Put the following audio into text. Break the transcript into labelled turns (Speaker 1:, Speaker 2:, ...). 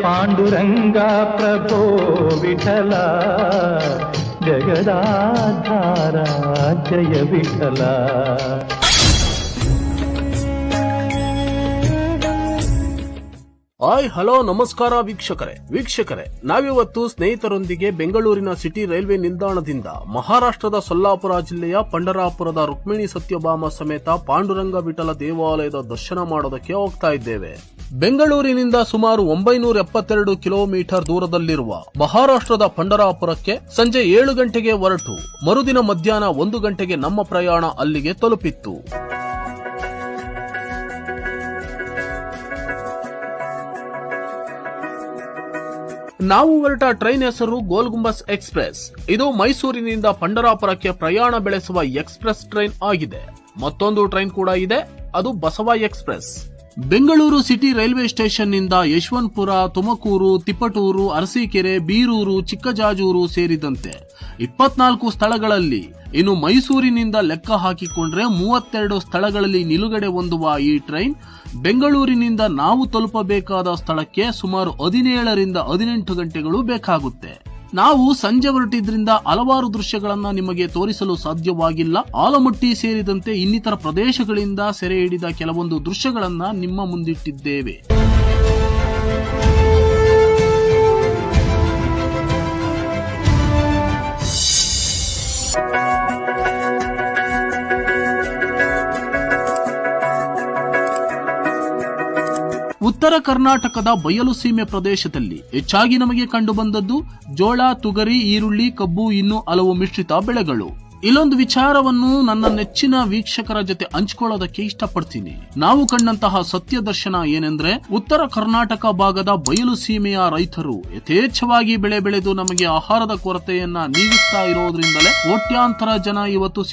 Speaker 1: ಪಾಂಡುರಂಗ ಪ್ರಭೋ ವಿಠಲ ಜಗದಾಧಾರ ಜಯ Vittala.
Speaker 2: Hi hello ನಮಸ್ಕಾರ ವೀಕ್ಷಕರೇ ನಾವಿವತ್ತು ಸ್ನೇಹಿತರೊಂದಿಗೆ ಬೆಂಗಳೂರಿನ ಸಿಟಿ ರೈಲ್ವೆ ನಿಲ್ದಾಣದಿಂದ ಮಹಾರಾಷ್ಟ್ರದ ಸೊಲ್ಲಾಪುರ ಜಿಲ್ಲೆಯ ಪಂಢರಾಪುರದ ರುಕ್ಮಿಣಿ ಸತ್ಯಭಾಮ ಸಮೇತ ಪಾಂಡುರಂಗ ವಿಠಲ ದೇವಾಲಯದ ದರ್ಶನ ಮಾಡೋದಕ್ಕೆ ಹೋಗ್ತಾ ಇದ್ದೇವೆ. ಬೆಂಗಳೂರಿನಿಂದ ಸುಮಾರು 972 ಕಿಲೋಮೀಟರ್ ದೂರದಲ್ಲಿರುವ ಮಹಾರಾಷ್ಟ್ರದ ಪಂಢರಾಪುರಕ್ಕೆ ಸಂಜೆ 7 ಗಂಟೆಗೆ ಹೊರಟು ಮರುದಿನ ಮಧ್ಯಾಹ್ನ 1 ಗಂಟೆಗೆ ನಮ್ಮ ಪ್ರಯಾಣ ಅಲ್ಲಿಗೆ ತಲುಪಿತ್ತು. ನಾವು ಹೊರಟ ಟ್ರೈನ್ ಹೆಸರು ಗೋಲ್ ಗುಂಬಸ್ ಎಕ್ಸ್ಪ್ರೆಸ್. ಇದು ಮೈಸೂರಿನಿಂದ ಪಂಢರಾಪುರಕ್ಕೆ ಪ್ರಯಾಣ ಬೆಳೆಸುವ ಎಕ್ಸ್ಪ್ರೆಸ್ ಟ್ರೈನ್ ಆಗಿದೆ. ಮತ್ತೊಂದು ಟ್ರೈನ್ ಕೂಡ ಇದೆ, ಅದು Basava express. Bengaluru city railway station ನಿಂದ ಯಶವಂತಪುರ, ತುಮಕೂರು, ತಿಪಟೂರು, ಅರಸೀಕೆರೆ, ಬೀರೂರು, ಚಿಕ್ಕಜಾಜೂರು ಸೇರಿದಂತೆ 24 ಸ್ಥಳಗಳಲ್ಲಿ, ಇನ್ನು ಮೈಸೂರಿನಿಂದ ಲೆಕ್ಕ ಹಾಕಿಕೊಂಡ್ರೆ 32 ಸ್ಥಳಗಳಲ್ಲಿ ನಿಲುಗಡೆ ಹೊಂದುವ ಈ ಟ್ರೈನ್ ಬೆಂಗಳೂರಿನಿಂದ ನಾವು ತಲುಪಬೇಕಾದ ಸ್ಥಳಕ್ಕೆ ಸುಮಾರು 17 ರಿಂದ 18 ಗಂಟೆಗಳು ಬೇಕಾಗುತ್ತೆ. ನಾವು ಸಂಜೆ ಹೊರಟಿದ್ರಿಂದ ಹಲವಾರು ದೃಶ್ಯಗಳನ್ನ ನಿಮಗೆ ತೋರಿಸಲು ಸಾಧ್ಯವಾಗಿಲ್ಲ. ಆಲಮಟ್ಟಿ ಸೇರಿದಂತೆ ಇನ್ನಿತರ ಪ್ರದೇಶಗಳಿಂದ ಸೆರೆ ಹಿಡಿದ ಕೆಲವೊಂದು ದೃಶ್ಯಗಳನ್ನ ನಿಮ್ಮ ಮುಂದಿಟ್ಟಿದ್ದೇವೆ. ಉತ್ತರ ಕರ್ನಾಟಕದ ಬಯಲು ಸೀಮೆ ಪ್ರದೇಶದಲ್ಲಿ ಹೆಚ್ಚಾಗಿ ನಮಗೆ ಕಂಡುಬಂದದ್ದು ಜೋಳ, ತುಗರಿ, ಈರುಳ್ಳಿ, ಕಬ್ಬು, ಇನ್ನೂ ಹಲವು ಮಿಶ್ರಿತ ಬೆಳೆಗಳು. ಇಲ್ಲೊಂದು ವಿಚಾರವನ್ನು ನನ್ನ ನೆಚ್ಚಿನ ವೀಕ್ಷಕರ ಜೊತೆ ಹಂಚಿಕೊಳ್ಳೋದಕ್ಕೆ ಇಷ್ಟಪಡ್ತೀನಿ. ನಾವು ಕಂಡಂತಹ ಸತ್ಯ ದರ್ಶನ ಏನೆಂದ್ರೆ, ಉತ್ತರ ಕರ್ನಾಟಕ ಭಾಗದ ಬಯಲು ಸೀಮೆಯ ರೈತರು ಯಥೇಚ್ಛವಾಗಿ ಬೆಳೆ ಬೆಳೆದು ನಮಗೆ ಆಹಾರದ ಕೊರತೆಯನ್ನ ನೀಗಿಸ್ತಾ ಇರೋದ್ರಿಂದಲೇ ಕೋಟ್ಯಾಂತರ ಜನ ಇವತ್ತು